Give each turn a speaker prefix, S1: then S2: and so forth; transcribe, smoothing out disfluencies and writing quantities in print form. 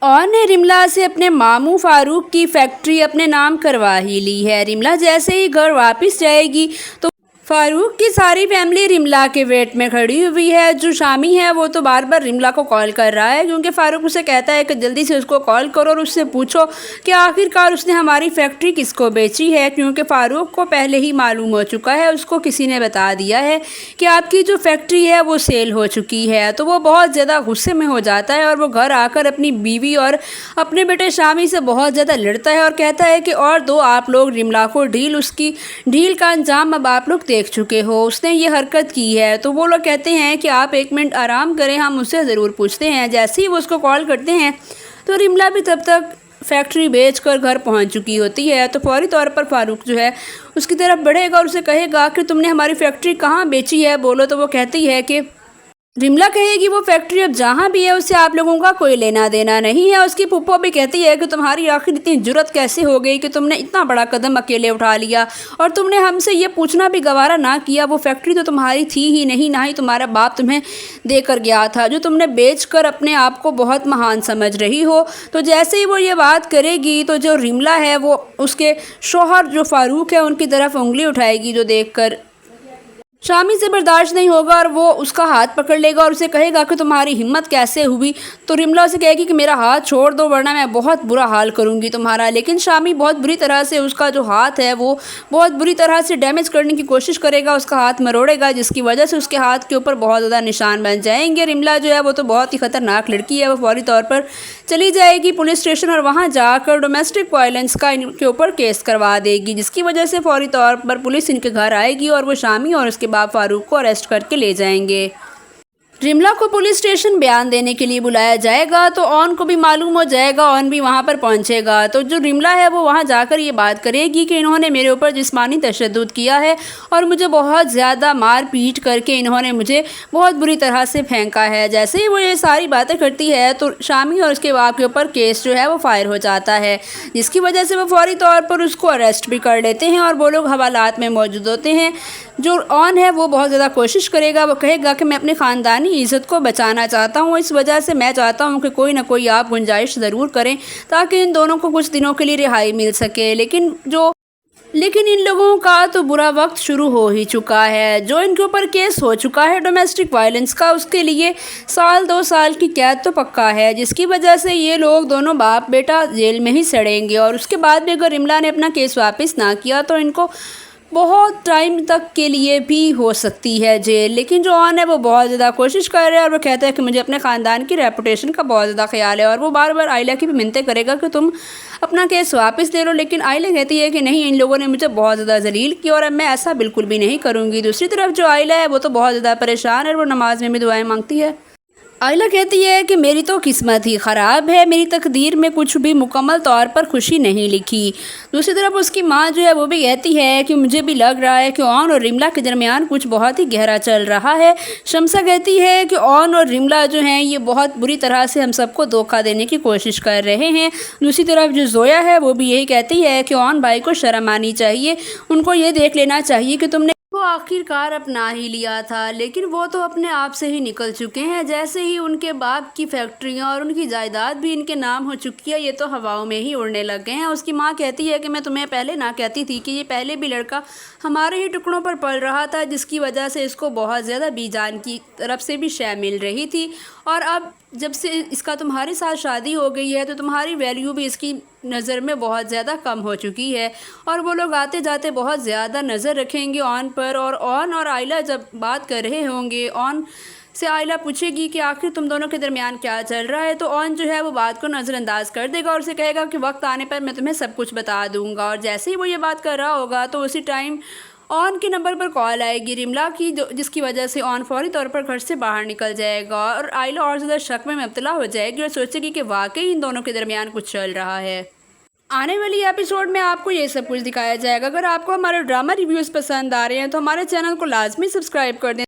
S1: और ने रिमला से अपने मामू फारूक की फैक्ट्री अपने नाम करवा ही ली है। रिमला जैसे ही घर वापस जाएगी तो फारूक की सारी फैमिली रिमला के वेट में खड़ी हुई है। जो शामी है वो तो बार बार रिमला को कॉल कर रहा है, क्योंकि फारूक उसे कहता है कि जल्दी से उसको कॉल करो और उससे पूछो कि आखिरकार उसने हमारी फैक्ट्री किसको बेची है, क्योंकि फारूक को पहले ही मालूम हो चुका है, उसको किसी ने बता दिया है कि आपकी जो फैक्ट्री है वो सेल हो चुकी है। तो वो बहुत ज़्यादा गुस्से में हो जाता है और वो घर आकर अपनी बीवी और अपने बेटे शामी से बहुत ज़्यादा लड़ता है और कहता है कि और दो आप लोग रिमला को उसकी ढील का अंजाम अब आप लोग देख चुके हो, उसने ये हरकत की है। तो वो लोग कहते हैं कि आप एक मिनट आराम करें, हम उससे ज़रूर पूछते हैं। जैसे ही वो उसको कॉल करते हैं तो रिमला भी तब तक फैक्ट्री बेचकर घर पहुंच चुकी होती है। तो फौरी तौर पर फारूक जो है उसकी तरफ बढ़ेगा और उसे कहेगा कि तुमने हमारी फैक्ट्री कहाँ बेची है, बोलो। तो वो कहती है कि रिमला कहेगी वो फैक्ट्री अब जहाँ भी है उससे आप लोगों का कोई लेना देना नहीं है। उसकी पुप्पो भी कहती है कि तुम्हारी आखिर इतनी जुर्रत कैसे हो गई कि तुमने इतना बड़ा कदम अकेले उठा लिया और तुमने हमसे ये पूछना भी गवारा ना किया। वो फैक्ट्री तो तुम्हारी थी ही नहीं, ना ही तुम्हारा बाप तुम्हें देकर गया था, जो तुमने बेच कर अपने आप को बहुत महान समझ रही हो। तो जैसे ही वो ये बात करेगी तो जो रिमला है वो उसके शौहर जो फारूक है उनकी तरफ उंगली उठाएगी, जो देख कर शामी से बर्दाश्त नहीं होगा और वो उसका हाथ पकड़ लेगा और उसे कहेगा कि तुम्हारी हिम्मत कैसे हुई। तो रिमला उसे कहेगी कि मेरा हाथ छोड़ दो वरना मैं बहुत बुरा हाल करूँगी तुम्हारा। लेकिन शामी बहुत बुरी तरह से उसका जो हाथ है वो बहुत बुरी तरह से डैमेज करने की कोशिश करेगा, उसका हाथ मरोड़ेगा, जिसकी वजह से उसके हाथ के ऊपर बहुत ज़्यादा निशान बन जाएंगे। रिमला जो है वो तो बहुत ही ख़तरनाक लड़की है, वो फौरी तौर पर चली जाएगी पुलिस स्टेशन और वहाँ जाकर डोमेस्टिक वायलेंस का इनके ऊपर केस करवा देगी, जिसकी वजह से फौरी तौर पर पुलिस इनके घर आएगी और वो शामी और उसके बाप फारूक को अरेस्ट करके ले जाएंगे। रिमला को पुलिस स्टेशन बयान देने के लिए बुलाया जाएगा तो ऑन को भी मालूम हो जाएगा, ऑन भी वहां पर पहुंचेगा। तो जो रिमला है वो वहां जाकर ये बात करेगी कि इन्होंने मेरे ऊपर जिस्मानी तशद्दुद किया है और मुझे बहुत ज़्यादा मार पीट करके इन्होंने मुझे बहुत बुरी तरह से फेंका है। जैसे ही वो ये सारी बातें करती है तो शामी और उसके बाप के ऊपर केस जो है वो फायर हो जाता है, जिसकी वजह से वो फौरी तौर पर उसको अरेस्ट भी कर लेते हैं और वो लोग हवालात में मौजूद होते हैं। जो ऑन है वो बहुत ज़्यादा कोशिश करेगा, वो कहेगा कि मैं अपनी ख़ानदानी इज़्ज़त को बचाना चाहता हूँ, इस वजह से मैं चाहता हूँ कि कोई ना कोई आप गुंजाइश ज़रूर करें ताकि इन दोनों को कुछ दिनों के लिए रिहाई मिल सके। लेकिन इन लोगों का तो बुरा वक्त शुरू हो ही चुका है। जो इनके ऊपर केस हो चुका है डोमेस्टिक वायलेंस का, उसके लिए 1-2 साल की कैद तो पक्का है, जिसकी वजह से ये लोग दोनों बाप बेटा जेल में ही सड़ेंगे। और उसके बाद भी अगर इमला ने अपना केस वापस ना किया तो इनको बहुत टाइम तक के लिए भी हो सकती है जेल। लेकिन जो ऑन है वो बहुत ज़्यादा कोशिश कर रहा है और वो कहता है कि मुझे अपने ख़ानदान की रेपुटेशन का बहुत ज़्यादा ख्याल है, और वो बार बार आइला की भी मिन्नतें करेगा कि तुम अपना केस वापस ले लो। लेकिन आइला कहती है कि नहीं, इन लोगों ने मुझे बहुत ज़्यादा जलील किया और अब मैं ऐसा बिल्कुल भी नहीं करूँगी। दूसरी तरफ जो आइला है वो तो बहुत ज़्यादा परेशान है और वो नमाज में भी दुआएँ मांगती है। आइला कहती है कि मेरी तो किस्मत ही ख़राब है, मेरी तकदीर में कुछ भी मुकम्मल तौर पर खुशी नहीं लिखी। दूसरी तरफ उसकी माँ जो है वो भी कहती है कि मुझे भी लग रहा है कि ऑन और रिमला के दरमियान कुछ बहुत ही गहरा चल रहा है। शम्सा कहती है कि ऑन और रिमला जो हैं ये बहुत बुरी तरह से हम सबको धोखा देने की कोशिश कर रहे हैं। दूसरी तरफ जो जोया है वो भी यही कहती है कि ऑन भाई को शर्म आनी चाहिए, उनको ये देख लेना चाहिए कि तुमने वो आखिरकार अपना ही लिया था, लेकिन वो तो अपने आप से ही निकल चुके हैं। जैसे ही उनके बाप की फैक्ट्रियां और उनकी जायदाद भी इनके नाम हो चुकी है, ये तो हवाओं में ही उड़ने लग गए हैं। उसकी माँ कहती है कि मैं तुम्हें पहले ना कहती थी कि ये पहले भी लड़का हमारे ही टुकड़ों पर पल रहा था, जिसकी वजह से इसको बहुत ज़्यादा बीजान की तरफ से भी शय मिल रही थी, और अब जब से इसका तुम्हारे साथ शादी हो गई है तो तुम्हारी वैल्यू भी इसकी नज़र में बहुत ज़्यादा कम हो चुकी है। और वो लोग आते जाते बहुत ज़्यादा नज़र रखेंगे ऑन पर, और ऑन और आइला जब बात कर रहे होंगे, ऑन से आइला पूछेगी कि आखिर तुम दोनों के दरमियान क्या चल रहा है, तो ऑन जो है वो बात को नज़रअंदाज कर देगा और उसे कहेगा कि वक्त आने पर मैं तुम्हें सब कुछ बता दूंगा। और जैसे ही वो ये बात कर रहा होगा तो उसी टाइम ऑन के नंबर पर कॉल आएगी रिमला की, जिसकी वजह से ऑन फौरी तौर पर घर से बाहर निकल जाएगा और आइला और ज़्यादा शक में मुब्तला हो जाएगी और सोचेगी कि वाकई इन दोनों के दरमियान कुछ चल रहा है। आने वाली एपिसोड में आपको ये सब कुछ दिखाया जाएगा। अगर आपको हमारे ड्रामा रिव्यूज़ पसंद आ रहे हैं तो हमारे चैनल को लाजमी सब्सक्राइब कर दें।